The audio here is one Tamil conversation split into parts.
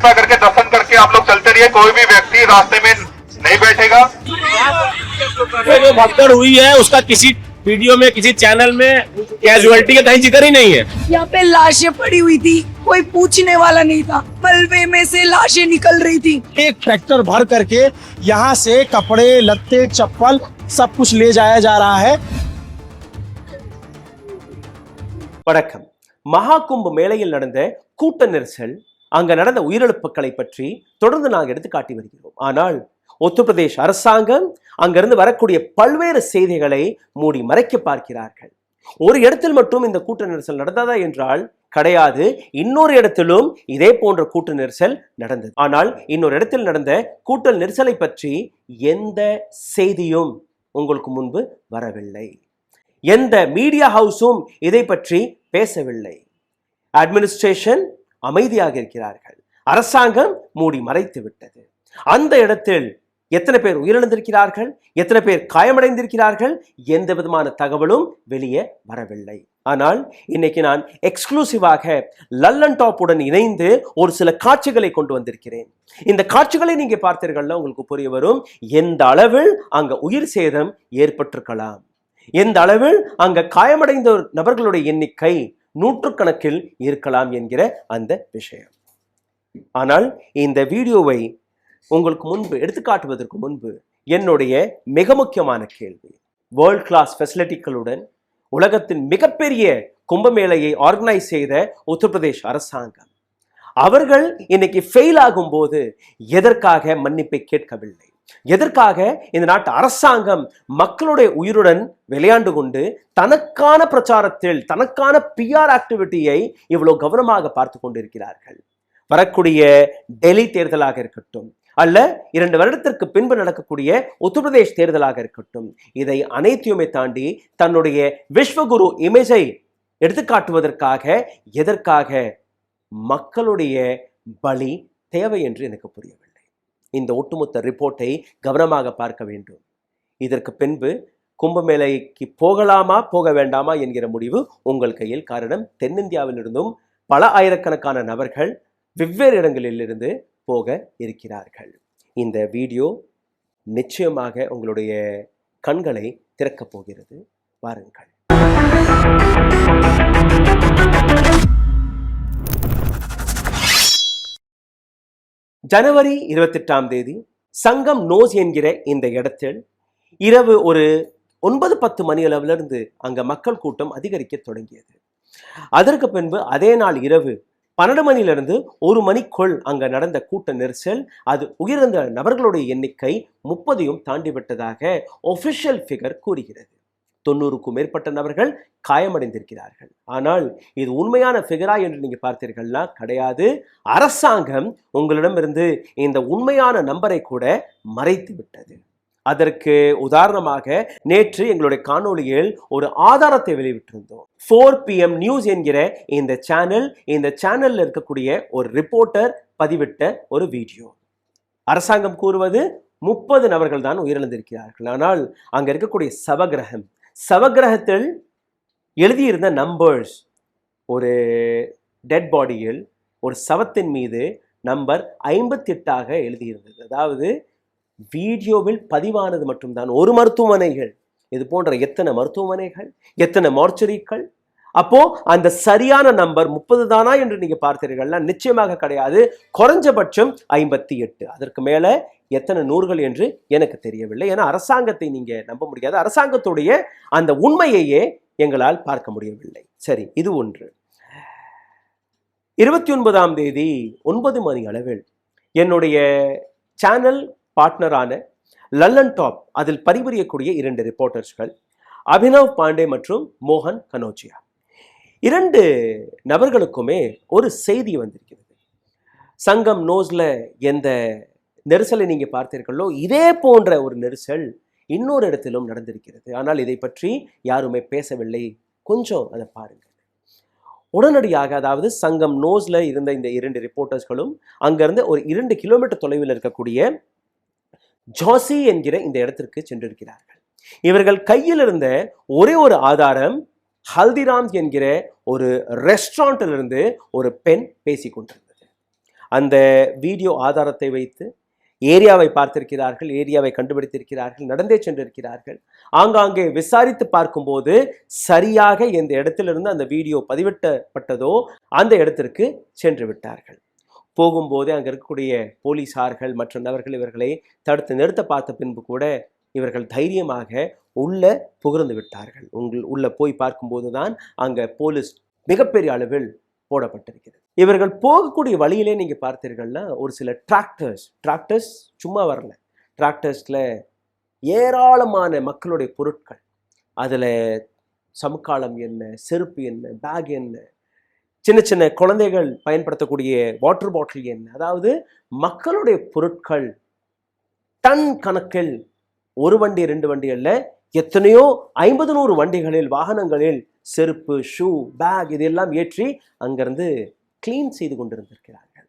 करके दर्शन करके आप लोग चलते रहिए, कोई भी व्यक्ति रास्ते में नहीं बैठेगा। जो भगदड़ हुई है उसका किसी वीडियो में किसी चैनल में कैजुअलिटी का कहीं जिक्र ही नहीं है। यहाँ पे लाशें पड़ी हुई थी, कोई पूछने वाला नहीं था, मलबे में से लाशें निकल रही थी। एक ट्रैक्टर भर करके यहाँ से कपड़े लत्ते चप्पल सब कुछ ले जाया जा रहा है। வணக்கம். மகா கும்ப மேளையில் நடந்த கூட்ட நெரிசல், அங்க நடந்த உயிரிழப்புகளை பற்றி தொடர்ந்து நாங்கள் எடுத்து காட்டி வருகிறோம். ஆனால் உத்தரப்பிரதேஷ் அரசாங்கம் அங்கிருந்து வரக்கூடிய பல்வேறு செய்திகளை மூடி மறைக்க பார்க்கிறார்கள். ஒரு இடத்தில் மட்டும் இந்த கூட்ட நெரிசல் நடந்ததா என்றால் கிடையாது. இன்னொரு இடத்திலும் இதே போன்ற கூட்ட நெரிசல் நடந்தது. ஆனால் இன்னொரு இடத்தில் நடந்த கூட்ட நெரிசலை பற்றி எந்த செய்தியும் உங்களுக்கு முன்பு வரவில்லை. எந்த மீடியா ஹவுஸும் இதை பற்றி பேசவில்லை. அட்மினிஸ்ட்ரேஷன் அமைதியாக இருக்கிறார்கள். அரசாங்கம் மூடி மறைத்து விட்டது. அந்த இடத்தில் எத்தனை பேர் உயிரிழந்திருக்கிறார்கள், எத்தனை பேர் காயமடைந்திருக்கிறார்கள், எந்த விதமான தகவலும் வெளியே வரவில்லை. ஆனால் இன்னைக்கு நான் எக்ஸ்க்ளூசிவாக லல்லன் டாப்புடன் இணைந்து ஒரு சில காட்சிகளை கொண்டு வந்திருக்கிறேன். இந்த காட்சிகளை நீங்க பார்த்தீர்கள்னா உங்களுக்கு புரிய வரும் எந்த அளவில் அங்க உயிர் சேதம் ஏற்பட்டிருக்கலாம், எந்த அளவில் அங்க காயமடைந்த நபர்களுடைய எண்ணிக்கை நூற்றுக்கணக்கில் இருக்கலாம் என்கிற அந்த விஷயம். ஆனால் இந்த வீடியோவை உங்களுக்கு முன்பு எடுத்துக்காட்டுவதற்கு முன்பு என்னுடைய மிக முக்கியமான கேள்வி, வேர்ல்ட் கிளாஸ் ஃபெசிலிட்டிகளுடன் உலகத்தின் மிகப்பெரிய கும்பமேளையை ஆர்கனைஸ் செய்த உத்தரப்பிரதேஷ் அரசாங்கம், அவர்கள் இன்னைக்கு ஃபெயில் ஆகும் போது எதற்காக மன்னிப்பை கேட்கவில்லை? எதற்காக இந்த நாட்டு அரசாங்கம் மக்களுடைய உயிருடன் விளையாண்டு கொண்டு தனக்கான பிரச்சாரத்தில் தனக்கான பிஆர் ஆக்டிவிட்டியை இவ்வளவு கவனமாக பார்த்து கொண்டிருக்கிறார்கள்? வரக்கூடிய டெல்லி தேர்தலாக இருக்கட்டும், அல்ல 2 வருடத்திற்கு பின்பு நடக்கக்கூடிய உத்தரப்பிரதேஷ் தேர்தலாக இருக்கட்டும், இதை அனைத்தையுமே தாண்டி தன்னுடைய விஸ்வகுரு இமேஜை எடுத்துக்காட்டுவதற்காக எதற்காக மக்களுடைய பலி தேவை என்று எனக்கு புரியவில்லை. இந்த ஒட்டுமொத்த ரிப்போர்ட்டை கவனமாக பார்க்க வேண்டும். இதற்கு பின்பு கும்பமேளைக்கு போகலாமா போக வேண்டாமா என்கிற முடிவு உங்கள் கையில். காரணம், தென்னிந்தியாவிலிருந்தும் பல ஆயிரக்கணக்கான நபர்கள் வெவ்வேறு இடங்களிலிருந்து போக இருக்கிறார்கள். இந்த வீடியோ நிச்சயமாக உங்களுடைய கண்களை திறக்கப் போகிறது. வாருங்கள். ஜனவரி 28ஆம் தேதி சங்கம் நோஸ் என்கிற இந்த இடத்தில் இரவு ஒரு 9-10 மணி அளவிலிருந்து அங்க மக்கள் கூட்டம் அதிகரிக்க தொடங்கியது. அதற்கு பின்பு அதே நாள் இரவு 12 மணியிலிருந்து 1 மணிக்குள் அங்க நடந்த கூட்ட நெரிசல், அது உயிரிழந்த நபர்களுடைய எண்ணிக்கை 30ஐயும் தாண்டிவிட்டதாக ஒபிஷியல் ஃபிகர் கூறுகிறது. 90க்கும் மேற்பட்ட நபர்கள் காயமடைந்திருக்கிறார்கள். ஆனால் இது உண்மையான ஃபிகரா என்று நீங்க பார்த்தீர்கள்னா கிடையாது. அரசாங்கம் உங்களிடமிருந்து இந்த உண்மையான நம்பரை கூட மறைத்து விட்டது. அதற்கு உதாரணமாக நேற்று எங்களுடைய காணொளியில் ஒரு ஆதாரத்தை வெளியிட்டிருந்தோம். 4 PM நியூஸ் என்கிற இந்த சேனல்ல இருக்கக்கூடிய ஒரு ரிப்போர்ட்டர் பதிவிட்ட ஒரு வீடியோ. அரசாங்கம் கூறுவது 30 நபர்கள் தான் உயிரிழந்திருக்கிறார்கள். ஆனால் அங்க இருக்கக்கூடிய சவகிரகத்தில் எழுதியிருந்த நம்பர்ஸ், ஒரு டெட் பாடியில் ஒரு சவத்தின் மீது நம்பர் 58ஆக எழுதியிருந்தது. அதாவது வீடியோவில் பதிவானது மட்டும்தான் ஒரு மருத்துவமனைகள், இது போன்ற எத்தனை மருத்துவமனைகள், எத்தனை மார்ச்சரிகள். அப்போ அந்த சரியான நம்பர் 30 தானா என்று நீங்க பார்த்தீர்கள்னா நிச்சயமாக கிடையாது. குறைஞ்சபட்சம் 58. அதற்கு மேல எத்தனை நூறுகள் என்று எனக்கு தெரியவில்லை. ஏன்னா அரசாங்கத்தை நீங்க நம்ப முடியாது. அரசாங்கத்துடைய அந்த உண்மையையே எங்களால் பார்க்க முடியவில்லை. சரி, இது ஒன்று. 29ஆம் தேதி 9 மணி அளவில் என்னுடைய சேனல் பார்ட்னரான லல்லன் டாப், அதில் பணிபுரியக்கூடிய 2 ரிப்போர்ட்டர்ஸ்கள், அபினவ் பாண்டே மற்றும் மோகன் கனோஜியா, 2 நபர்களுக்குமே ஒரு செய்தி வந்திருக்கிறது. சங்கம் நோஸ்ல எந்த நெரிசலை நீங்க பார்த்தீர்களோ இதே போன்ற ஒரு நெரிசல் இன்னொரு இடத்திலும் நடந்திருக்கிறது. ஆனால் இதை பற்றி யாருமே பேசவில்லை. கொஞ்சம் அதை பாருங்க. உடனடியாக, அதாவது சங்கம் நோஸ்ல இருந்த இந்த 2 ரிப்போர்ட்டர்ஸ்களும் அங்கிருந்து ஒரு 2 கிலோமீட்டர் தொலைவில் இருக்கக்கூடிய ஜாசி என்கிற இந்த இடத்திற்கு சென்றிருக்கிறார்கள். இவர்கள் கையில் இருந்த ஒரே ஒரு ஆதாரம் ஹல்திராம்ஸ் என்கிற ஒரு ரெஸ்டாரண்டிலிருந்து ஒரு பெண் பேசிக் கொண்டிருந்தது. அந்த வீடியோ ஆதாரத்தை வைத்து ஏரியாவை பார்த்திருக்கிறார்கள், ஏரியாவை கண்டுபிடித்திருக்கிறார்கள், நடந்தே சென்றிருக்கிறார்கள். ஆங்காங்கே விசாரித்து பார்க்கும்போது சரியாக எந்த இடத்திலிருந்து அந்த வீடியோ பதிவிட்டப்பட்டதோ அந்த இடத்திற்கு சென்று விட்டார்கள். போகும்போதே அங்கே இருக்கக்கூடிய போலீசார்கள் மற்ற நபர்கள் இவர்களை தடுத்து நிறுத்த பார்த்த பின்பு கூட இவர்கள் தைரியமாக உள்ள புகுந்து விட்டார்கள். உள்ள போய் பார்க்கும்போது தான் அங்கே போலீஸ் மிகப்பெரிய அளவில் போடப்பட்டிருக்கிறது. இவர்கள் போகக்கூடிய வழியிலே நீங்க பார்த்தீர்கள்னா ஒரு சில டிராக்டர்ஸ் சும்மா வரல. டிராக்டர்ஸ்ல ஏராளமான மக்களுடைய பொருட்கள், அதுல சமுக்காலம் என்ன, செருப்பு என்ன, பேக் என்ன, சின்ன சின்ன குழந்தைகள் பயன்படுத்தக்கூடிய வாட்டர் பாட்டில் என்ன, அதாவது மக்களுடைய பொருட்கள் டன் கணக்கில், ஒரு வண்டி 2 வண்டி அல்ல, எத்தனையோ 50-100 வண்டிகளில் வாகனங்களில் செருப்பு, ஷூ, பேக் இதெல்லாம் ஏற்றி அங்கிருந்து கிளீன் செய்து கொண்டிருந்திருக்கிறார்கள்.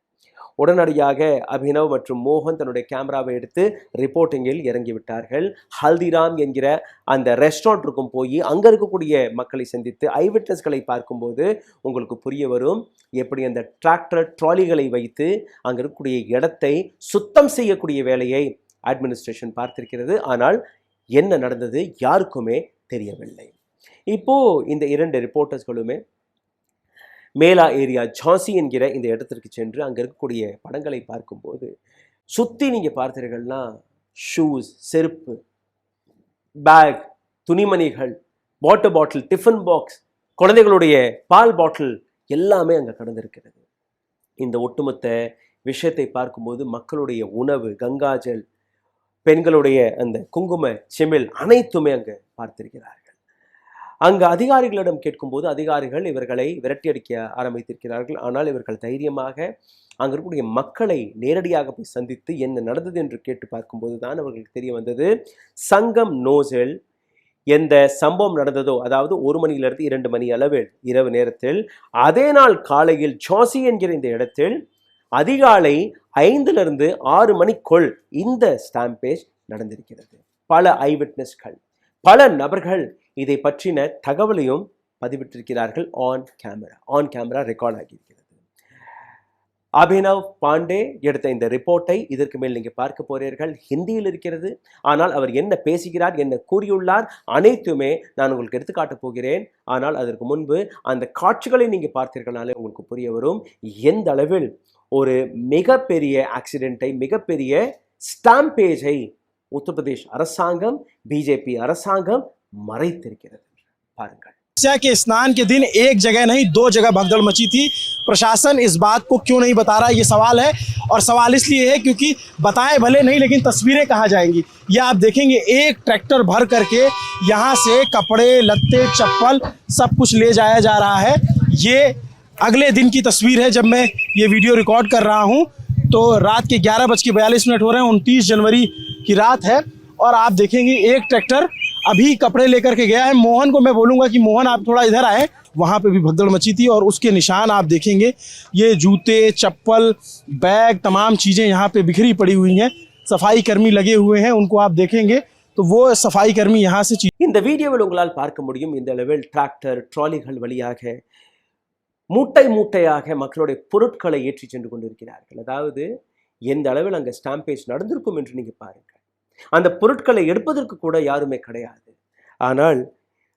உடனடியாக அபினவ் மற்றும் மோகன் தன்னுடைய கேமராவை எடுத்து ரிப்போர்ட்டிங்கில் இறங்கிவிட்டார்கள். ஹல்திராம் என்கிற அந்த ரெஸ்டாரண்ட்டுக்கும் போய் அங்கே இருக்கக்கூடிய மக்களை சந்தித்து ஐவிட்னஸ்களை பார்க்கும்போது உங்களுக்கு புரிய வரும் எப்படி அந்த டிராக்டர் ட்ராலிகளை வைத்து அங்கே இருக்கக்கூடிய இடத்தை சுத்தம் செய்யக்கூடிய வேலையை அட்மினிஸ்ட்ரேஷன் பார்த்திருக்கிறது. ஆனால் என்ன நடந்தது யாருக்குமே தெரியவில்லை. இப்போ இந்த 2 ரிப்போர்ட்டர்ஸ்களுமே மேலா ஏரியா ஜான்சி என்கிற இந்த இடத்திற்கு சென்று அங்கே இருக்கக்கூடிய படங்களை பார்க்கும்போது சுற்றி நீங்கள் பார்த்தீர்கள்னா ஷூஸ், செருப்பு, பேக், துணிமணிகள், வாட்டர் பாட்டில், டிஃபன் பாக்ஸ், குழந்தைகளுடைய பால் பாட்டில் எல்லாமே அங்கே கடந்திருக்கிறது. இந்த ஒட்டுமொத்த விஷயத்தை பார்க்கும்போது மக்களுடைய உணவு, கங்காஜல், பெண்களுடைய அந்த குங்கும சிமிழ் அனைத்துமே அங்கே பார்த்திருக்கிறார்கள். அங்கு அதிகாரிகளிடம் கேட்கும்போது அதிகாரிகள் இவர்களை விரட்டியடிக்க ஆரம்பித்திருக்கிறார்கள். ஆனால் இவர்கள் தைரியமாக அங்கே இருக்கக்கூடிய மக்களை நேரடியாக போய் சந்தித்து என்ன நடந்தது என்று கேட்டு பார்க்கும்போது தான் அவர்களுக்கு தெரிய வந்தது, சங்கம் நோஸில் எந்த சம்பவம் நடந்ததோ, அதாவது 1 மணியிலிருந்து 2 மணி அளவில் இரவு நேரத்தில், அதே நாள் காலையில் ஜான்சி என்கிற இந்த இடத்தில் அதிகாலை 5லிருந்து 6 மணிக்குள் இந்த ஸ்டாம்பேஜ் நடந்திருக்கிறது. பல ஐவிட்னஸ்கள், பல நபர்கள் இதை பற்றின தகவலையும் பதிவிட்டிருக்கிறார்கள். ஆன் கேமரா ரெக்கார்ட் ஆகியிருக்கிறது. அபினவ் பாண்டே எடுத்த இந்த ரிப்போர்ட்டை இதற்கு மேல் நீங்க பார்க்க போறீர்கள். ஹிந்தியில் இருக்கிறது. ஆனால் அவர் என்ன பேசுகிறார், என்ன கூறியுள்ளார் அனைத்துமே நான் உங்களுக்கு எடுத்துக்காட்ட போகிறேன். ஆனால் அதற்கு முன்பு அந்த காட்சிகளை நீங்க பார்த்தீர்கள்னாலே உங்களுக்கு புரிய வரும் எந்த அளவில் ஒரு மிகப்பெரிய ஆக்சிடென்ட்டை, மிகப்பெரிய ஸ்டாம்பேஜை உத்தரப்பிரதேஷ் அரசாங்கம், பிஜேபி அரசாங்கம் மறைத்திருக்கிறது. பாருங்கள். के स्नान के दिन एक जगह नहीं 2 जगह भगदड़ मची थी। प्रशासन इस बात को क्यों नहीं बता रहा, ये सवाल है। और सवाल इसलिए है क्योंकि बताए भले नहीं, लेकिन तस्वीरें कहाँ जाएंगी। ये आप देखेंगे एक ट्रैक्टर भर करके यहाँ से कपड़े, लत्ते, चप्पल सब कुछ ले जाया जा रहा है। ये अगले दिन की तस्वीर है जब मैं ये वीडियो रिकॉर्ड कर रहा हूँ। तो रात के 11:42 हो रहे हैं, 29 जनवरी की रात है। और आप देखेंगे एक ट्रैक्टर अभी कपड़े लेकर के गया है। मोहन को मैं बोलूँगा कि मोहन आप थोड़ा इधर आए। वहाँ पे भी भगदड़ मची थी और उसके निशान आप देखेंगे। ये जूते, चप्पल, बैग, तमाम चीज़ें यहाँ पे बिखरी पड़ी हुई हैं। सफाई कर्मी लगे हुए हैं, उनको आप देखेंगे तो वो सफाई कर्मी यहाँ से இந்த வீடியோவில் உங்களால் பார்க்க முடியும் இந்த அளவில் டிராக்டர் ட்ராலிகள் வழியாக மூட்டை மூட்டையாக மக்களுடைய பொருட்களை ஏற்றி சென்று கொண்டிருக்கிறார்கள். அதாவது எந்த அளவில் அங்கே ஸ்டாம்பேஜ் நடந்திருக்கும் என்று நீங்க பாருங்கள். அந்த பொருட்களை எடுப்பதற்கு கூட யாருமே கிடையாது. ஆனால்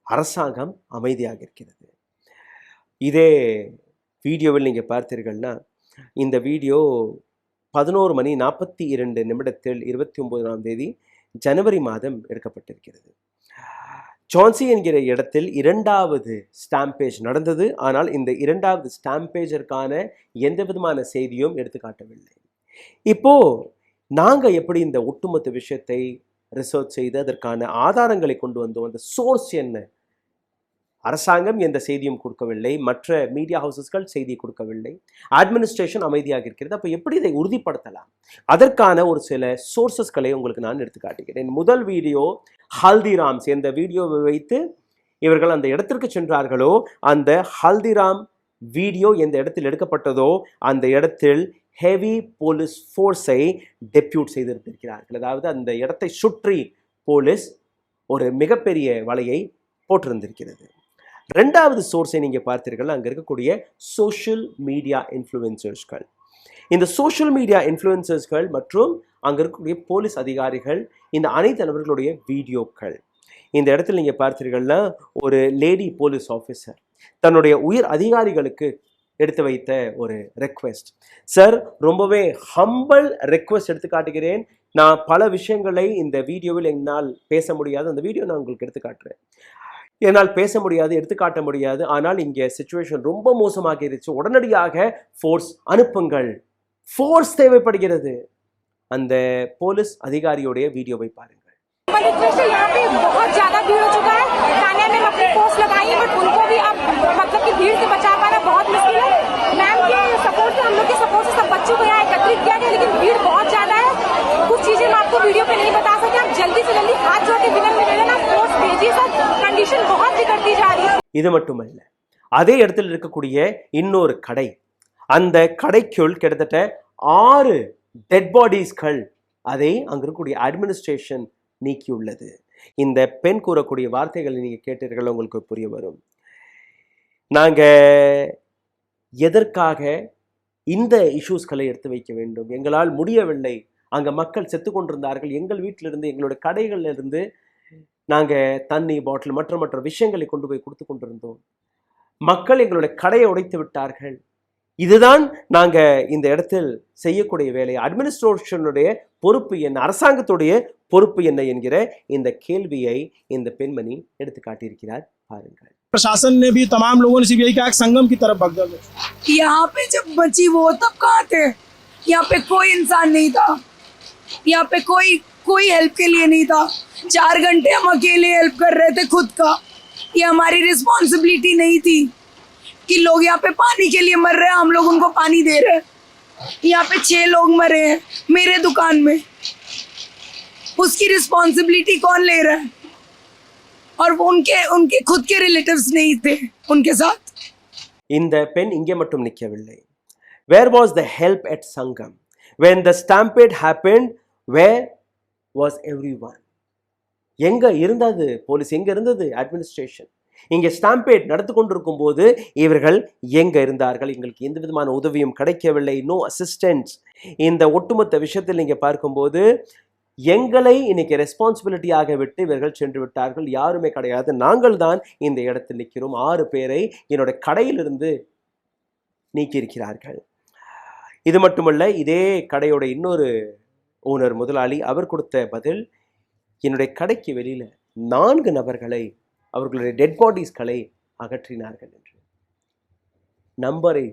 அரசாங்கம் அமைதியாக இருக்கிறது. இதே வீடியோவில் நீங்க பார்த்தீர்கள்னா இந்த வீடியோ 11:42 29ஆம் தேதி ஜனவரி மாதம் எடுக்கப்பட்டிருக்கிறது. ஜான்சி என்கிற இடத்தில் 2வது ஸ்டாம்பேஜ் நடந்தது. ஆனால் இந்த 2வது ஸ்டாம்பேஜிற்கான எந்த விதமான செய்தியும் எடுத்துக்காட்டவில்லை. இப்போ நாங்க எப்படி இந்த ஒட்டுமொத்த விஷயத்தை ரிசர்ச் செய்து அதற்கான ஆதாரங்களை கொண்டு வந்தோம், அந்த சோர்ஸ் என்ன? அரசாங்கம் எந்த செய்தியும் கொடுக்கவில்லை, மற்ற மீடியா ஹவுசஸ்கள் செய்தி கொடுக்கவில்லை, அட்மினிஸ்ட்ரேஷன் அமைதியாக இருக்கிறது. அப்போ எப்படி இதை உறுதிப்படுத்தலாம்? அதற்கான ஒரு சில சோர்சஸ்களை உங்களுக்கு நான் எடுத்து காட்டுகிறேன். முதல் வீடியோ ஹல்திராம்ஸ். எந்த வீடியோவை வைத்து இவர்கள் அந்த இடத்திற்கு சென்றார்களோ அந்த ஹல்திராம் வீடியோ எந்த இடத்தில் எடுக்கப்பட்டதோ அந்த இடத்தில் ஹெவி போலீஸ் ஃபோர்ஸை டெப்யூட் செய்திருக்கிறார்கள். அதாவது அந்த இடத்தை சுற்றி போலீஸ் ஒரு மிகப்பெரிய வலையை போட்டிருந்திருக்கிறது. 2வது சோர்ஸை நீங்க பார்த்தீர்கள், அங்க இருக்கக்கூடிய சோஷியல் மீடியா இன்ஃப்ளூயன்சர்ஸ்கள். இந்த சோஷியல் மீடியா இன்ஃப்ளூயன்சர்ஸ்கள் மற்றும் அங்கே இருக்கக்கூடிய போலீஸ் அதிகாரிகள் இந்த அனைத்து நபர்களுடைய வீடியோக்கள். இந்த இடத்துல நீங்கள் பார்த்தீர்கள்னா ஒரு லேடி போலீஸ் ஆஃபீஸர் தன்னுடைய உயர் அதிகாரிகளுக்கு எடுத்து வைத்த ஒரு ரெக்வெஸ்ட். சார், ரொம்பவே ஹம்பிள் ரெக்வெஸ்ட் எடுத்து காட்டுகிறேன். நான் பல விஷயங்களை இந்த வீடியோவில் என்னால் பேச முடியாது. அந்த வீடியோ நான் உங்களுக்கு எடுத்து காட்டுறேன். என்னால் பேச முடியாது, எடுத்துக்காட்ட முடியாது. ஆனால் இங்கே சிச்சுவேஷன் ரொம்ப மோசமாகிருச்சு. உடனடியாக ஃபோர்ஸ் அனுப்புங்கள். ஃபோர்ஸ் தேவைப்படுகிறது. அந்த போலீஸ் அதிகாரியோடைய வீடியோவை பாருங்கள். यहाँ पे बहुत ज्यादा भीड़ हो चुका है. थाने में अपनी फोर्स लगाई है, बट उनको भी अब मतलब कि भीड़ से बचा पाना बहुत मुश्किल है. मैम के सपोर्ट से, हम लोग के सपोर्ट से सब बच्चों को यहाँ एकत्रित किया गया, लेकिन भीड़ बहुत ज्यादा है. कुछ चीजें मैं आपको वीडियो पे नहीं बता सकते. आप जल्दी से जल्दी हाथ जोड़ के विनम्र निवेदन, आप फोर्स भेजिए सर. कंडीशन बहुत बिगड़ती जा रही है. இது மட்டுமல்ல, அதே இடத்தில் இருக்கக்கூடிய இன்னொரு கடை, அந்த கடைக்குள் கிட்டத்தட்ட 6 டெட் பாடிஸ்கள் அதை அங்க இருக்கக்கூடிய அட்மினிஸ்ட்ரேஷன் நீக்கியுள்ளது. இந்த பெண் கூறக்கூடிய வார்த்தைகளை நீங்க கேட்டீர்கள், உங்களுக்கு புரிய வரும். நாங்க எதற்காக இந்த இஷ்யூஸ்களை எடுத்து வைக்க வேண்டும்? எங்களால் முடியவில்லை. அங்க மக்கள் செத்து கொண்டிருந்தார்கள். எங்கள் வீட்டிலிருந்து, எங்களோட கடைகள்ல இருந்து நாங்க தண்ணி பாட்டில் மற்ற விஷயங்களை கொண்டு போய் கொடுத்து கொண்டிருந்தோம். மக்கள் எங்களோட கடையை உடைத்து விட்டார்கள். இதுதான் நாங்க இந்த இடத்தில் செய்யக்கூடிய வேலை. அட்மினிஸ்ட்ரேஷனுடைய பொறுப்பு என்ன, அரசாங்கத்துடைய பொறுப்பு என்ன என்கிற இந்த கேள்வியை இந்த பெண்மணி எடுத்து காட்டியிருக்கிறார். பாருங்கள். प्रशासन ने भी तमाम लोगों ने सीबीआई का एक संगम की तरफ भगदड़ में, यहाँ पे जब बची वो तब कहाँ थे? यहाँ पे कोई इंसान नहीं था. यहाँ पे कोई हेल्प के लिए नहीं था. 4 घंटे हम अकेले हेल्प कर रहे थे खुद का. ये हमारी रिस्पॉन्सिबिलिटी नहीं थी कि लोग यहाँ पे पानी के लिए मर रहे हैं, हम लोग उनको पानी दे रहे हैं. यहाँ पे 6 लोग मरे हैं मेरे दुकान में. उसकी रिस्पॉन्सिबिलिटी कौन ले रहा है? और वो उनके खुद के रिलेटिव्स नहीं थे उनके साथ. இந்த பெண் இங்கே மட்டும் நிற்கவில்லை. Where was the help at Sangam? When the stampede happened, where was everyone? எங்க இருந்தது போலீஸ்? எங்க இருந்தது அட்மினிஸ்ட்ரேஷன்? இங்கே ஸ்டாம்பேட் நடந்து கொண்டிருக்கும் போது இவர்கள் எங்க இருந்தார்கள்? எங்களுக்கு எந்த விதமான உதவியும் கிடைக்கவில்லை. No assistance. இந்த ஒட்டுமொத்த விஷயத்தில் நீங்க பார்க்கும்போது எங்களை இன்னைக்கு ரெஸ்பான்சிபிலிட்டியாக விட்டு இவர்கள் சென்று விட்டார்கள். யாருமே கிடையாது. நாங்கள் தான் இந்த இடத்தில் நிற்கிறோம். 6 பேரை என்னோட கடையிலிருந்து நீக்கியிருக்கிறார்கள். இது மட்டுமல்ல, இதே கடையோட இன்னொரு ஓனர் முதலாளி அவர் கொடுத்த பதில், என்னுடைய கடைக்கு வெளியில 4 நபர்களை, அவர்களுடைய டெட் பாடிஸ்களை அகற்றினார்கள் என்று. நம்பரை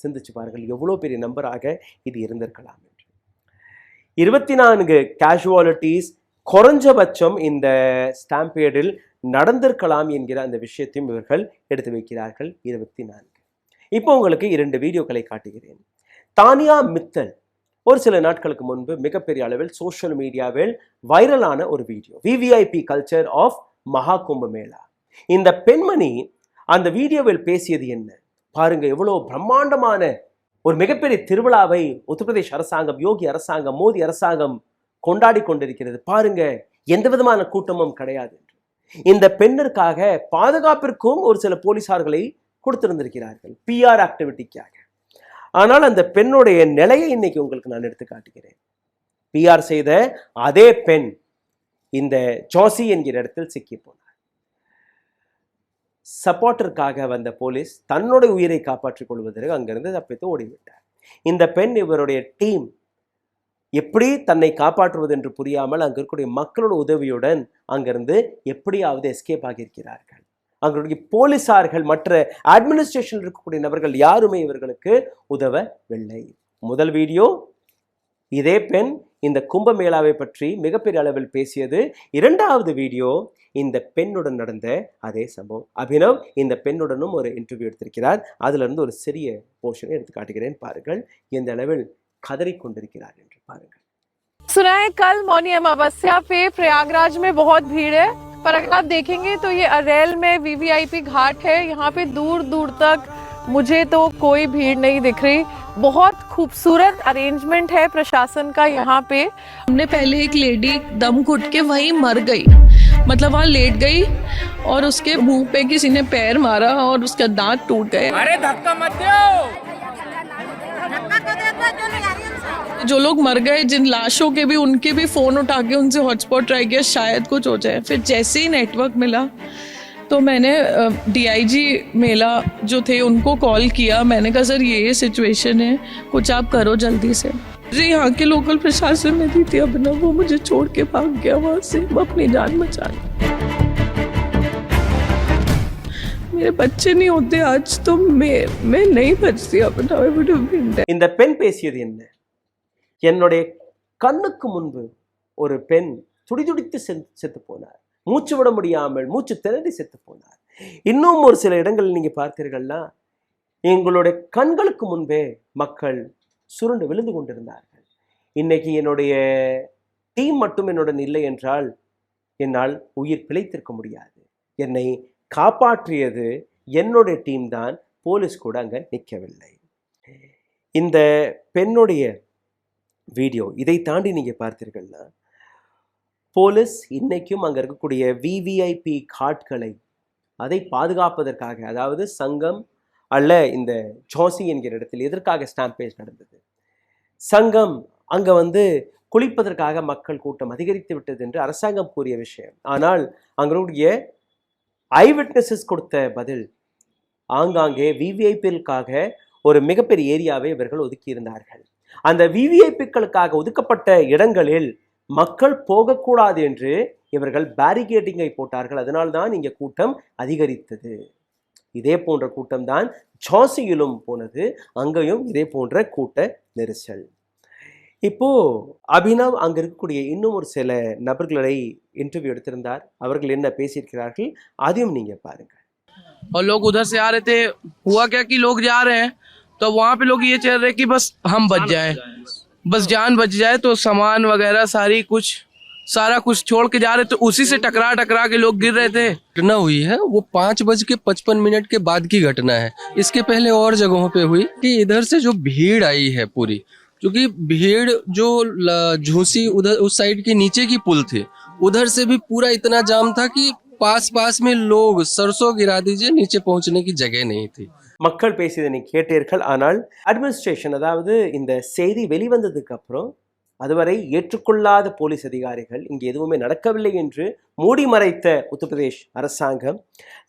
சிந்திச்சு பாருங்கள், எவ்வளோ பெரிய நம்பராக இது இருந்திருக்கலாம் என்று. 24 கேஷுவாலிட்டிஸ் குறைஞ்சபட்சம் இந்த ஸ்டாம்பேடில் நடந்திருக்கலாம் என்கிற அந்த விஷயத்தையும் இவர்கள் எடுத்து வைக்கிறார்கள். 24. இப்போ உங்களுக்கு 2 வீடியோக்களை காட்டுகிறேன். தானியா மித்தல் ஒரு சில நாட்களுக்கு முன்பு மிகப்பெரிய அளவில் சோஷியல் மீடியாவில் வைரலான ஒரு வீடியோ, விவிஐபி கல்ச்சர் ஆஃப் மகா கும்ப மேளா. இந்த பெண்மணி அந்த வீடியோவில் பேசியது என்ன பாருங்க. எவ்வளவு பிரம்மாண்டமான ஒரு மிகப்பெரிய திருவிழாவை உத்தரப்பிரதேஷ் அரசாங்கம், யோகி அரசாங்கம், மோடி அரசாங்கம் கொண்டாடி கொண்டிருக்கிறது. பாருங்க, எந்த விதமான கூட்டமும் கிடையாது. இந்த பெண்ணிற்காக பாதுகாப்பிற்கும் ஒரு சில போலீசார்களை கொடுத்திருந்திருக்கிறார்கள், பிஆர் ஆக்டிவிட்டிக்காக. ஆனால் அந்த பெண்ணுடைய நிலையை இன்னைக்கு உங்களுக்கு நான் எடுத்து காட்டுகிறேன். பிஆர் செய்த அதே பெண் இந்த ஜோசி என்கிற இடத்தில் சிக்கி போனார். சப்போர்ட்டிற்காக வந்த போலீஸ் தன்னுடைய உயிரை காப்பாற்றிக் கொள்வதற்கு அங்கிருந்து தப்பித்து ஓடிவிட்டார். இந்த பெண், இவருடைய டீம் எப்படி தன்னை காப்பாற்றுவது என்று புரியாமல் அங்க இருக்கக்கூடிய மக்களோட உதவியுடன் அங்கிருந்து எப்படியாவது எஸ்கேப் ஆகியிருக்கிறார்கள். அங்களுடைய போலீசார்கள், மற்ற அட்மினிஸ்ட்ரேஷன் இருக்கக்கூடிய நபர்கள் யாருமே இவர்களுக்கு உதவவில்லை. முதல் வீடியோ இதே பெண் இந்த கும்பமேளாவை பற்றி மிகப்பெரிய அளவில் பேசியது. 2வது வீடியோ இந்த பெண்ணுடன் நடந்த அதே சம்பவம். அபினவ் இந்த பெண்ணுடனும் ஒரு இன்டர்வியூ எடுத்திருக்கிறார். அதுல இருந்து ஒரு சிறிய போர்ஷனை எடுத்து காட்டுகிறேன். பாருங்கள் எந்த அளவில் கதறிக்கொண்டிருக்கிறார் என்று பாருங்கள். सुना है कल मौनी अमावस्या पे प्रयागराज में बहुत भीड़ है, पर अगर आप देखेंगे तो ये अरेल में वीवीआईपी घाट है. यहाँ पे दूर दूर तक मुझे तो कोई भीड़ नहीं दिख रही. बहुत खूबसूरत अरेंजमेंट है प्रशासन का यहाँ पे. हमने पहले एक लेडी दम घुट के वहीं मर गई, मतलब वहाँ लेट गई और उसके मुंह पे किसी ने पैर मारा और उसका दांत टूट गए. अरे धक्का मत दो। जो लोग मर गए, जिन लाशों के भी, उनके भी फ़ोन उठा के उनसे हॉटस्पॉट ट्राई किया, शायद कुछ हो जाए। फिर जैसे ही नेटवर्क मिला तो मैंने DIG मेला जो थे उनको कॉल किया। मैंने कहा सर ये सिचुएशन है, कुछ आप करो जल्दी से। जी यहाँ के लोकल प्रशासन में थी अभिनव, वो मुझे छोड़ के भाग गया वहाँ से अपनी जान बचाने। मेरे बच्चे नहीं होते आज तो मैं नहीं बचती अभिनव। இந்த பெண் பேசியது என்ன? என்னுடைய கண்ணுக்கு முன்பு ஒரு பெண் துடிதுடித்து செத்து போனார். மூச்சு விட முடியாமல் மூச்சு திணறி செத்து போனார். இன்னும் ஒரு சில இடங்களில் நீங்க பார்த்தீர்கள்னா எங்களுடைய கண்களுக்கு முன்பே மக்கள் சுருண்டு விழுந்து கொண்டிருந்தார்கள். இன்னைக்கு என்னுடைய டீம் மட்டும் என்னுடன் இல்லை என்றால் என்னால் உயிர் பிழைத்திருக்க முடியாது. என்னை காப்பாற்றியது என்னுடைய டீம் தான். போலீஸ் கூட அங்கே நிற்கவில்லை. இந்த பெண்ணுடைய வீடியோ இதை தாண்டி நீங்கள் பார்த்தீர்கள்னா போலீஸ் இன்னைக்கும் அங்கே இருக்கக்கூடிய VVIP காட்களை அதை பாதுகாப்பதற்காக, அதாவது சங்கம் அல்ல இந்த ஜோசி என்கிற இடத்தில் எதற்காக ஸ்டாம்பேஜ் நடந்தது? சங்கம் அங்கே வந்து குளிப்பதற்காக மக்கள் கூட்டம் அதிகரித்து விட்டது என்று அரசாங்கம் கூறிய விஷயம். ஆனால் அங்களுடைய ஐ விட்னஸஸ் கொடுத்த பதில் ஆங்காங்கே VVIPகளுக்காக ஒரு மிகப்பெரிய ஏரியாவை இவர்கள் ஒதுக்கியிருந்தார்கள். அந்த VVIPக்களுக்காக ஒதுக்கப்பட்ட இடங்களில் மக்கள் போகக்கூடாது என்று இவர்கள் பேரிகேட்டிங்கை போட்டார்கள். அதனால்தான் இங்கே கூட்டம் அதிகரித்தது. இதே போன்ற கூட்டம் தான் ஜான்சியிலும் போனது. அங்கேயும் இதே போன்ற கூட்ட நெரிசல். இப்போ அபினவ் அங்க இருக்கக்கூடிய இன்னும் ஒரு சில நபர்களை இன்டர்வியூ எடுத்திருந்தார். அவர்கள் என்ன பேசியிருக்கிறார்கள் அதையும் நீங்க பாருங்க. और लोग उधर से आ रहे थे, हुआ क्या कि लोग जा रहे हैं तो वहाँ पे लोग ये चल रहे कि बस हम बच जाएं, बस जान बच जाए, तो सामान वगैरह सारा कुछ छोड़ के जा रहे थे। उसी से टकरा के लोग गिर रहे थे। घटना हुई है वो 5:55 के बाद की घटना है। इसके पहले और जगहों पे हुई कि इधर से जो भीड़ आई है पूरी, क्योंकि भीड़ जो झूसी उधर उस साइड के नीचे की पुल थी, उधर से भी पूरा इतना जाम था कि पास में लोग सरसों गिरा दीजिए, नीचे पहुंचने की जगह नहीं थी. மக்கள் பேசியதை கேட்டீர்கள். ஆனால் அட்மினிஸ்ட்ரேஷன், அதாவது இந்த செய்தி வெளிவந்ததுக்கு அப்புறம் அதுவரை ஏற்றுக்கொள்ளாத போலீஸ் அதிகாரிகள் இங்கே எதுவுமே நடக்கவில்லை என்று மூடி மறைத்த உத்தரப்பிரதேஷ் அரசாங்கம்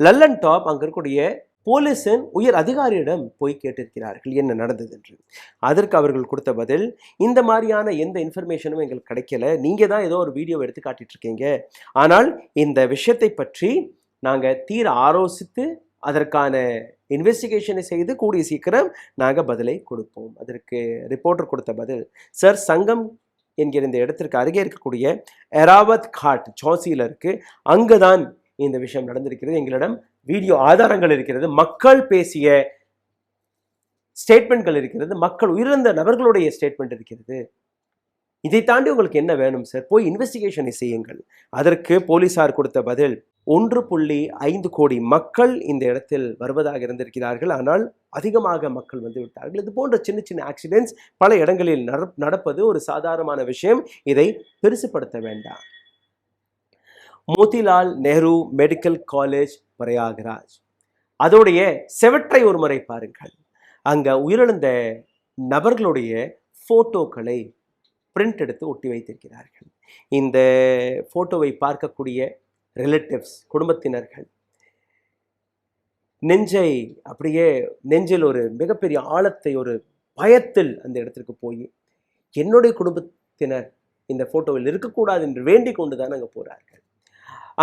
லல்லன் டாப் அங்கே இருக்கக்கூடிய போலீஸின் உயர் அதிகாரியிடம் போய் கேட்டிருக்கிறார்கள் என்ன நடந்தது என்று. அதற்கு அவர்கள் கொடுத்த பதில், இந்த மாதிரியான எந்த இன்ஃபர்மேஷனும் எங்களுக்கு கிடைக்கல, நீங்கள் தான் ஏதோ ஒரு வீடியோ எடுத்து காட்டிட்டு இருக்கீங்க, ஆனால் இந்த விஷயத்தை பற்றி நாங்கள் தீர ஆலோசித்து அதற்கான இன்வெஸ்டிகேஷனை செய்து கூடிய சீக்கிரம் நாங்கள் பதிலை கொடுப்போம். அதற்கு ரிப்போர்ட்டர் கொடுத்த பதில், சார் சங்கம் என்கிற இந்த இடத்திற்கு அருகே இருக்கக்கூடிய எராவத் காட் ஜோசியில் இருக்கு, அங்கே தான் இந்த விஷயம் நடந்திருக்கிறது, எங்களிடம் வீடியோ ஆதாரங்கள் இருக்கிறது, மக்கள் பேசிய ஸ்டேட்மெண்ட்கள் இருக்கிறது, மக்கள் உயிரிழந்த நபர்களுடைய ஸ்டேட்மெண்ட் இருக்கிறது, இதை தாண்டி உங்களுக்கு என்ன வேணும் சார், போய் இன்வெஸ்டிகேஷனை செய்யுங்கள். அதற்கு போலீசார் கொடுத்த பதில், 1.5 கோடி மக்கள் இந்த இடத்தில் வருவதாக இருந்திருக்கிறார்கள், ஆனால் அதிகமாக மக்கள் வந்து விட்டார்கள். இது போன்ற சின்ன சின்ன ஆக்சிடென்ட்ஸ் பல இடங்களில் நடப்பது ஒரு சாதாரணமான விஷயம், இதை பெருசுப்படுத்த வேண்டாம். மோதிலால் நேரு மெடிக்கல் காலேஜ் பிரயாக்ராஜ், அதோடைய செவற்றை ஒரு முறை பாருங்கள். அங்க உயிரிழந்த நபர்களுடைய போட்டோக்களை பிரிண்ட் எடுத்து ஒட்டி வைத்திருக்கிறார்கள். இந்த போட்டோவை பார்க்கக்கூடிய ரிலேட்டிவ்ஸ், குடும்பத்தினர்கள் நெஞ்சில் ஒரு மிகப்பெரிய ஆழத்தை, ஒரு பயத்தில் அந்த இடத்திற்கு போய் என்னுடைய குடும்பத்தினர் இந்த போட்டோவில் இருக்கக்கூடாது என்று வேண்டிக் கொண்டுதான் அங்கே போறார்கள்.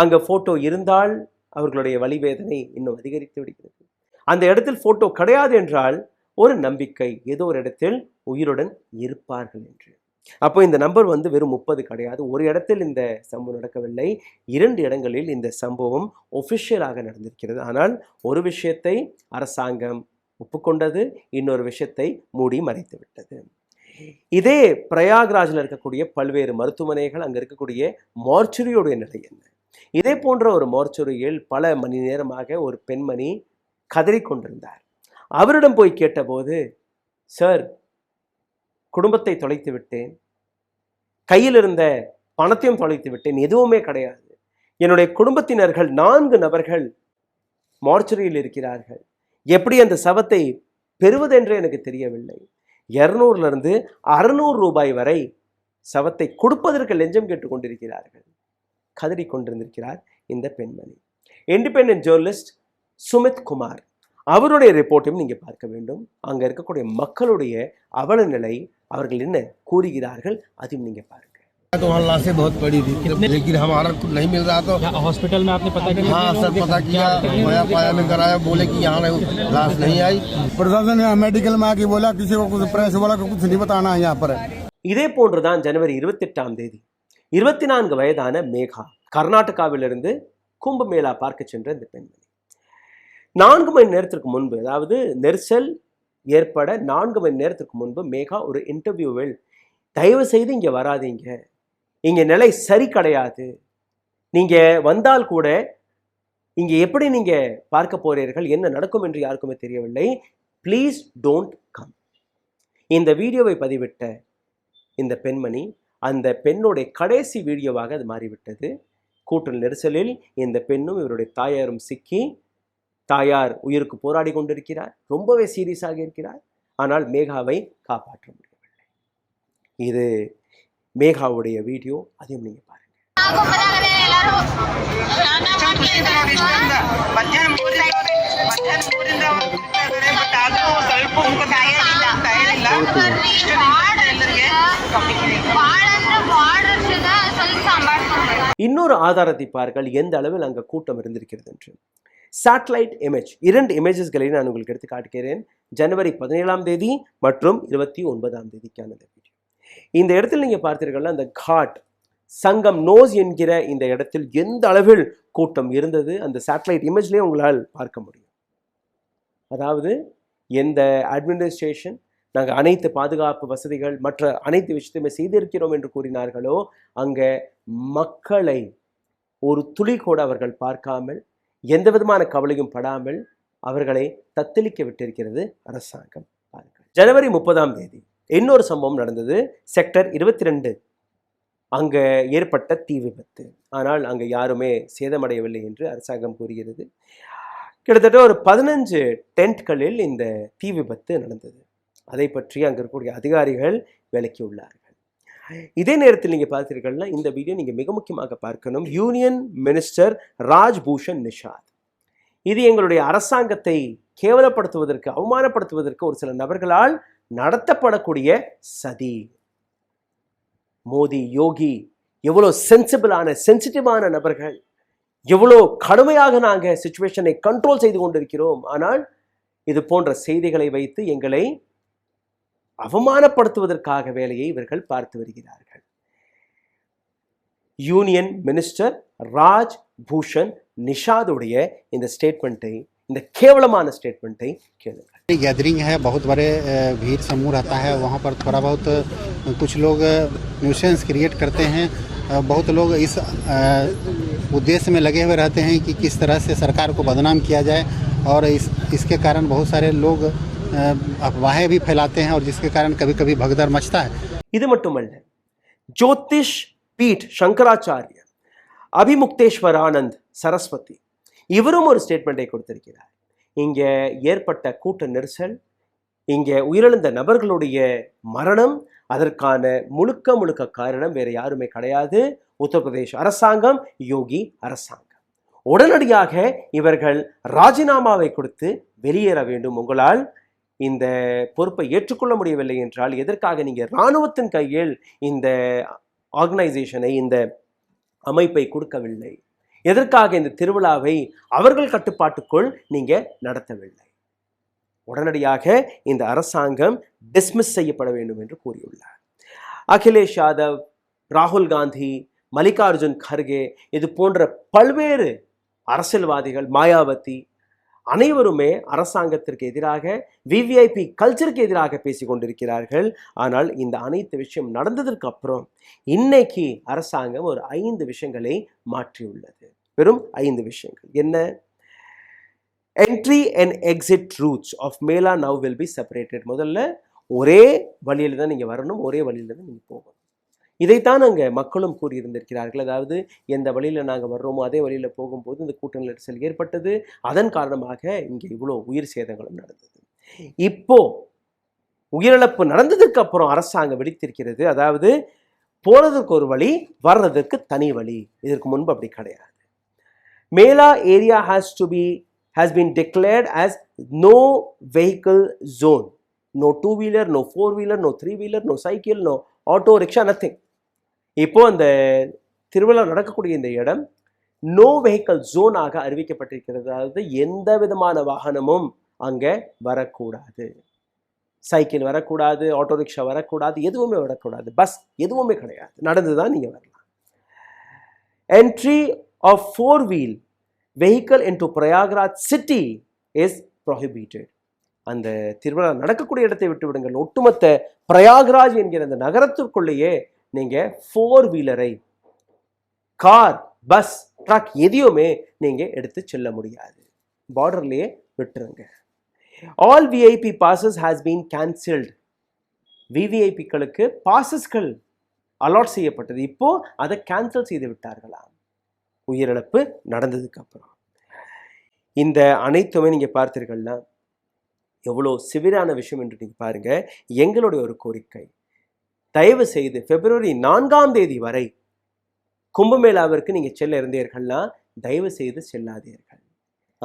அங்கே ஃபோட்டோ இருந்தால் அவர்களுடைய வலிவேதனை இன்னும் அதிகரித்து விடுகிறது. அந்த இடத்தில் ஃபோட்டோ கிடையாது என்றால் ஒரு நம்பிக்கை, ஏதோ ஒரு இடத்தில் உயிருடன் இருப்பார்கள் என்று. அப்போ இந்த நம்பர் வந்து வெறும் 30 கிடையாது. ஒரு இடத்தில் இந்த சம்பவம் நடக்கவில்லை, 2 இடங்களில் இந்த சம்பவம் ஒஃபிஷியலாக நடந்திருக்கிறது. ஆனால் ஒரு விஷயத்தை அரசாங்கம் ஒப்புக்கொண்டது, இன்னொரு விஷயத்தை மூடி மறைத்து விட்டது. இதே பிரயாக்ராஜில் இருக்கக்கூடிய பல்வேறு மருத்துவமனைகள், அங்கே இருக்கக்கூடிய மார்ச்சுரியோடைய நிலை என்ன? இதே போன்ற ஒரு மார்ச்சுரியில் பல மணி நேரமாக ஒரு பெண்மணி கதறிக்கொண்டிருந்தார். அவரிடம் போய் கேட்டபோது, சார் குடும்பத்தை தொலைத்து விட்டேன், கையில் இருந்த பணத்தையும் தொலைத்து விட்டேன், எதுவுமே கிடையாது, என்னுடைய குடும்பத்தினர்கள் 4 நபர்கள் மார்ச்சுரியில் இருக்கிறார்கள், எப்படி அந்த சவத்தை பெறுவதென்று எனக்கு தெரியவில்லை, 200 600 ரூபாய் வரை சவத்தை கொடுப்பதற்கு லஞ்சம் கேட்டுக்கொண்டிருக்கிறார்கள். கதறி கொண்டிருந்திருக்கிறார் இந்த பெண்மணி. இண்டிபெண்டன்ட் ஜேர்னலிஸ்ட் சுமித் குமார் அவருடைய ரிப்போர்ட்டையும் நீங்க பார்க்க வேண்டும். அங்க இருக்கக்கூடிய மக்களுடைய அவல நிலை, அவர்கள் என்ன கூறுகிறார்கள், அதையும் நீங்க பாருங்க. तो वहाँ लाशें बहुत पड़ी थी, लेकिन हमारा कुछ नहीं मिल रहा. तो हॉस्पिटल में आपने पता किया? हाँ सर, पता किया, होया पाया में कराया, बोले कि यहाँ लाश नहीं आई. प्रशासन ने मेडिकल में आके बोला किसी को कुछ प्रेस वाला को कुछ नहीं बताना है यहाँ पर. இதே போன்றுதான் ஜனவரி 28ஆம் தேதி 24 வயதான மேகா கர்நாடகாவிலிருந்து கும்பமேளா பார்க்க சென்ற இந்த பெண்மணி 4 மணி நேரத்திற்கு முன்பு, அதாவது நெரிசல் ஏற்பட 4 மணி நேரத்திற்கு முன்பு மேகா ஒரு இன்டர்வியூவில், தயவு செய்து இங்கே வராதீங்க, இங்கே நிலை சரி கிடையாது, நீங்க வந்தால் கூட இங்கே எப்படி நீங்க பார்க்க போறீர்கள், என்ன நடக்கும் என்று யாருக்குமே தெரியவில்லை, ப்ளீஸ் டோன்ட் கம். இந்த வீடியோவை பதிவிட்ட இந்த பெண்மணி, அந்த பெண்ணுடைய கடைசி வீடியோவாக அது மாறிவிட்டது. கூட்டல் நெரிசலில் இந்த பெண்ணும் இவருடைய தாயாரும் சிக்கி, தாயார் உயிருக்கு போராடி கொண்டிருக்கிறார், ரொம்பவே சீரியஸாக இருக்கிறார். ஆனால் மேகாவை காப்பாற்ற முடியவில்லை. இது மேகாவுடைய வீடியோ, அதையும் நீங்க பாருங்க. இன்னொரு ஆதாரத்தை பாருங்கள், எந்த அளவில் அங்க கூட்டம் இருந்திருக்கிறது என்று. சேட்டலைட் இமேஜ், 2 இமேஜஸ்களை நான் உங்களுக்கு எடுத்து காட்டுகிறேன். ஜனவரி 17ஆம் தேதி மற்றும் 29ஆம் தேதிக்கான வீடியோ. இந்த இடத்தில் நீங்க பார்த்தீர்கள், அந்த காட் சங்கம் நோஸ் என்கிற இந்த இடத்தில் எந்த அளவில் கூட்டம் இருந்தது அந்த சேட்டலைட் இமேஜ்லேயே உங்களால் பார்க்க முடியும். அதாவது எந்த அட்மினிஸ்ட்ரேஷன் நாங்கள் அனைத்து பாதுகாப்பு வசதிகள் மற்ற அனைத்து விஷயத்தையுமே செய்திருக்கிறோம் என்று கூறினார்களோ, அங்கே மக்களை ஒரு துளி கூட அவர்கள் பார்க்காமல், எந்த விதமான கவலையும் படாமல் அவர்களை தத்தளிக்க விட்டிருக்கிறது அரசாங்கம். பாருங்கள். ஜனவரி 30ஆம் தேதி இன்னொரு சம்பவம் நடந்தது. செக்டர் 22 அங்க ஏற்பட்ட தீ விபத்து. ஆனால் அங்கே யாருமே சேதமடையவில்லை என்று அரசாங்கம் கூறுகிறது. கிட்டத்தட்ட ஒரு 15 டென்ட்களில் இந்த தீ விபத்து நடந்தது. அதை பற்றி அங்கே இருக்கக்கூடிய அதிகாரிகள் விளக்கியுள்ளார்கள். இதே நேரத்தில் நீங்கள் பார்த்தீர்கள்னா இந்த வீடியோ நீங்கள் மிக முக்கியமாக பார்க்கணும். யூனியன் மினிஸ்டர் ராஜ்பூஷன் நிஷாத், இது எங்களுடைய அரசாங்கத்தை கேவலப்படுத்துவதற்கு, அவமானப்படுத்துவதற்கு ஒரு சில நபர்களால் நடத்தப்படக்கூடிய சதி. மோடி, யோகி எவ்வளோ சென்சிட்டிவான நபர்கள், எவ்வளோ கடுமையாக நாங்கள் சிச்சுவேஷனை கண்ட்ரோல் செய்து கொண்டிருக்கிறோம். ஆனால் இது போன்ற செய்திகளை வைத்து எங்களை அவமானப்படுத்துவதற்காக வேலையை இவர்கள் பார்த்து வருகிறார்கள். யூனியன் மினிஸ்டர் ராஜ் பூஷன் நிஷாதுடைய இந்த ஸ்டேட்மெண்ட்டை, இந்த கேவலமான ஸ்டேட்மெண்ட்டை கேளுங்கள். गैदरिंग है, बहुत बड़े भीड़ समूह रहता है, वहाँ पर थोड़ा बहुत कुछ लोग न्यूसेंस क्रिएट करते हैं. बहुत लोग इस उद्देश्य में लगे हुए रहते हैं कि किस तरह से सरकार को बदनाम किया जाए, और इसके कारण बहुत सारे लोग अफवाहें भी फैलाते हैं, और जिसके कारण कभी कभी भगदड़ मचता है. இது மட்டுமல்ல, ஜோதிஷ் பீட் சங்கராச்சாரிய அபிமுக்தேஸ்வர் ஆனந்த் சரஸ்வதி இவரும் ஒரு ஸ்டேட்மெண்ட்டை கொடுத்திருக்கிறார். இங்கே ஏற்பட்ட கூட்ட நெரிசல், இங்கே உயிரிழந்த நபர்களுடைய மரணம், அதற்கான முழுக்க காரணம் வேற யாருமே கிடையாது, உத்தரப்பிரதேஷ் அரசாங்கம், யோகி அரசாங்கம். உடனடியாக இவர்கள் ராஜினாமாவை கொடுத்து வெளியேற வேண்டும். உங்களால் இந்த பொறுப்பை ஏற்றுக்கொள்ள முடியவில்லை என்றால் எதற்காக நீங்க இராணுவத்தின் கையில் இந்த ஆர்கனைசேஷனை, இந்த அமைப்பை கொடுக்கவில்லை? எதற்காக இந்த திருவிழாவை அவர்கள் கட்டுப்பாட்டுக்குள் நீங்க நடத்தவில்லை? உடனடியாக இந்த அரசாங்கம் டிஸ்மிஸ் செய்யப்பட வேண்டும் என்று கூறியுள்ளார். அகிலேஷ் யாதவ், ராகுல் காந்தி, மல்லிகார்ஜுன் கர்கே, இது போன்ற பல்வேறு அரசியல்வாதிகள், மாயாவதி, அனைவருமே அரசாங்கத்திற்கு எதிராக, விவிஐபி கல்ச்சருக்கு எதிராக பேசி கொண்டிருக்கிறார்கள். ஆனால் இந்த அனைத்து விஷயம் நடந்ததற்கு அப்புறம் இன்னைக்கு அரசாங்கம் ஒரு 5 விஷயங்களை மாற்றியுள்ளது. வெறும் 5 விஷயங்கள். என்ன? Entry and exit routes of mela now will be separated. முதல்ல ஒரே வழியில் தான் நீங்கள் வரணும், ஒரே வழியில் தான் நீங்கள் போகணும். இதைத்தான் அங்கே மக்களும் கூறியிருந்திருக்கிறார்கள். அதாவது எந்த வழியில் நாங்கள் வர்றோமோ அதே வழியில் போகும்போது இந்த கூட்ட நெரிசல் ஏற்பட்டது, அதன் காரணமாக இங்கே இவ்வளோ உயிர் சேதங்களும் நடந்தது. இப்போ உயிரிழப்பு நடந்ததுக்கு அப்புறம் அரசாங்கம் வெடித்திருக்கிறது. அதாவது போறதுக்கு ஒரு வழி, வர்றதுக்கு தனி வழி. இதற்கு முன்பு அப்படி கிடையாது. மேலா area has been declared as no vehicle zone. No two-wheeler, no four-wheeler, no three-wheeler, no cycle, no auto rickshaw, nothing. இப்போ அந்த திருவிழா நடக்கக்கூடிய இந்த இடம் நோ வெஹிக்கல் ஜோனாக அறிவிக்கப்பட்டிருக்கிறது. அதாவது எந்த விதமான வாகனமும் அங்கே வரக்கூடாது. சைக்கிள் வரக்கூடாது, ஆட்டோ ரிக்ஷா வரக்கூடாது, எதுவுமே வரக்கூடாது, பஸ் எதுவுமே கிடையாது. நடந்து தான் நீங்கள் வரலாம். Entry of 4-wheel vehicle into Prayagraj city is prohibited. அந்த திருவிழா நடக்கக்கூடிய இடத்தை விட்டு விடுங்கள். ஒட்டுமொத்த பிரயாக்ராஜ் என்கிற அந்த நகரத்திற்குள்ளேயே நீங்க 4-வீலரை, கார், பஸ், ட்ரக் எதையுமே நீங்க எடுத்து செல்ல முடியாது. பார்டர்லயே விட்டுருங்க. All VIP passes has been cancelled. விவிஐபிக்களுக்கு பாசஸ்கள் அலாட் செய்யப்பட்டது. இப்போ அதை கேன்சல் செய்து விட்டார்களாம் உயிரிழப்பு நடந்ததுக்கு அப்புறம். இந்த அனைத்துமே நீங்க பார்த்தீர்கள்னா எவ்வளோ சிவியரான விஷயம் என்று நீங்க பாருங்க. எங்களுடைய ஒரு கோரிக்கை, தயவு செய்து பிப்ரவரி 4ஆம் தேதி வரை கும்பமேளாவிற்கு நீங்க செல்ல இருந்தீர்கள்னா தயவு செய்து செல்லாதீர்கள்.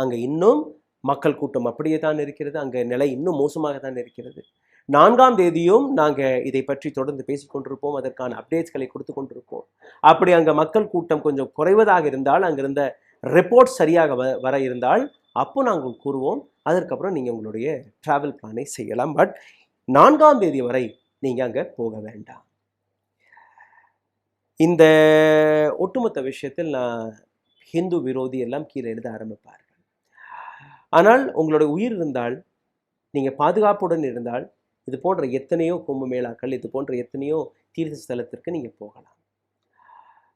அங்க இன்னும் மக்கள் கூட்டம் அப்படியே தான் இருக்கிறது. அங்க நிலை இன்னும் மோசமாக தான் இருக்கிறது. 4ஆம் தேதியும் நாங்கள் இதை பற்றி தொடர்ந்து பேசிக்கொண்டிருப்போம். அதற்கான அப்டேட்ஸ்களை கொடுத்து கொண்டிருப்போம். அப்படி அங்கே மக்கள் கூட்டம் கொஞ்சம் குறைவதாக இருந்தால், அங்கிருந்த ரிப்போர்ட் சரியாக வர இருந்தால் அப்போ நாங்கள் கூறுவோம். அதற்கப்புறம் நீங்கள் உங்களுடைய ட்ராவல் பிளானை செய்யலாம். பட் 4ஆம் தேதி வரை நீங்கள் அங்கே போக வேண்டாம். இந்த ஒட்டுமொத்த விஷயத்தில் நான் ஹிந்து விரோதி எல்லாம் கீழே எழுத ஆரம்பிப்பார்கள். ஆனால் உங்களுடைய உயிர் இருந்தால், நீங்கள் பாதுகாப்புடன் இருந்தால், இது போன்ற எத்தனையோ கும்பமேளாக்கள், இது போன்ற எத்தனையோ தீர்த்த ஸ்தலத்திற்கு நீங்கள் போகலாம்.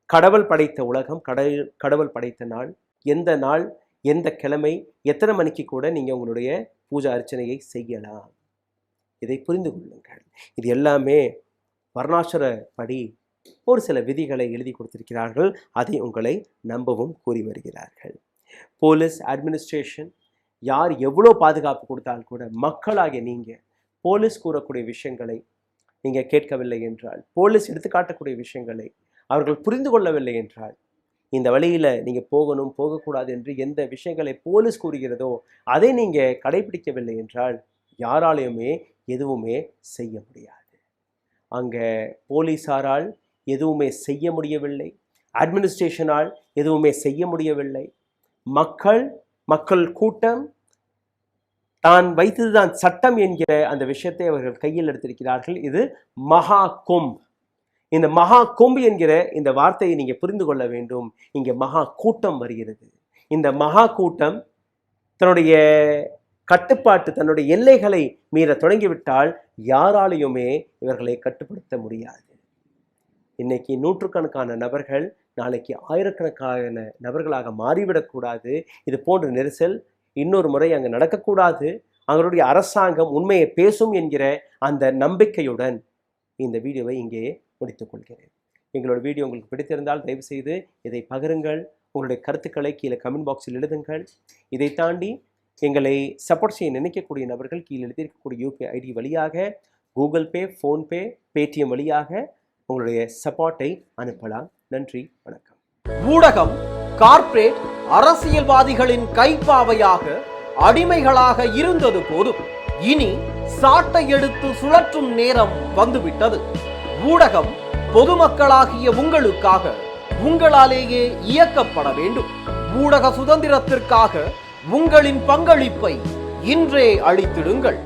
கடவுள் படைத்த உலகம், கடவுள் படைத்த நாள், எந்த நாள், எந்த கிழமை, எத்தனை மணிக்கு கூட நீங்கள் உங்களுடைய பூஜை அர்ச்சனையை செய்யலாம். இதை புரிந்து கொள்ளுங்கள். இது எல்லாமே வர்ணாசிர படி ஒரு சில விதிகளை எழுதி கொடுத்திருக்கிறார்கள். அதை உங்களை நம்பவும் கூறி வருகிறார்கள். போலீஸ் அட்மினிஸ்ட்ரேஷன் யார் எவ்வளோ பாதுகாப்பு கொடுத்தால் கூட மக்களாகிய நீங்கள் போலீஸ் கூறக்கூடிய விஷயங்களை நீங்கள் கேட்கவில்லை என்றால், போலீஸ் எடுத்துக்காட்டக்கூடிய விஷயங்களை அவர்கள் புரிந்து கொள்ளவில்லை என்றால், இந்த வழியில் நீங்கள் போகணும் போகக்கூடாது என்று எந்த விஷயங்களை போலீஸ் கூறுகிறதோ அதை நீங்கள் கடைபிடிக்கவில்லை என்றால் யாராலையுமே எதுவுமே செய்ய முடியாது. அங்கே போலீஸாரால் எதுவுமே செய்ய முடியவில்லை, அட்மினிஸ்ட்ரேஷனால் எதுவுமே செய்ய முடியவில்லை. மக்கள் கூட்டம் தான் வைத்ததுதான் சட்டம் என்கிற அந்த விஷயத்தை அவர்கள் கையில் எடுத்திருக்கிறார்கள். இது மகா கும்ப். இந்த மகா கும்ப் என்கிற இந்த வார்த்தையை நீங்க புரிந்து கொள்ள வேண்டும். இங்கே மகா கூட்டம் வருகிறது. இந்த மகா கூட்டம் தன்னுடைய கட்டுப்பாட்டு, தன்னுடைய எல்லைகளை மீற தொடங்கிவிட்டால் யாராலையுமே இவர்களை கட்டுப்படுத்த முடியாது. இன்னைக்கு நூற்றுக்கணக்கான நபர்கள் நாளைக்கு ஆயிரக்கணக்கான நபர்களாக மாறிவிடக்கூடாது. இது போன்ற நெரிசல் இன்னொரு முறை அங்கே நடக்கக்கூடாது. அவங்களுடைய அரசாங்கம் உண்மையை பேசும் என்கிற அந்த நம்பிக்கையுடன் இந்த வீடியோவை இங்கே முடித்துக் கொள்கிறேன். எங்களோட வீடியோ உங்களுக்கு பிடித்திருந்தால் தயவு செய்து இதை பகிருங்கள். உங்களுடைய கருத்துக்களை கீழே கமெண்ட் பாக்ஸில் எழுதுங்கள். இதை தாண்டி எங்களை சப்போர்ட் செய்ய நினைக்கக்கூடிய நபர்கள் கீழே எழுதியிருக்கக்கூடிய யூபிஐ ஐடி வழியாக, கூகுள் பே, ஃபோன்பே, பேடிஎம் வழியாக உங்களுடைய சப்போர்ட்டை அனுப்பலாம். நன்றி, வணக்கம். ஊடகம் கார்ப்பரேட் அரசியல்வாதிகளின் கைப்பாவையாக, அடிமைகளாக இருந்தது போதும். இனி சாட்டை எடுத்து சுழற்றும் நேரம் வந்துவிட்டது. ஊடகம் பொதுமக்களாகிய உங்களுக்காக, உங்களாலேயே இயக்கப்பட வேண்டும். ஊடக சுதந்திரத்திற்காக உங்களின் பங்களிப்பை இன்றே அளித்திடுங்கள்.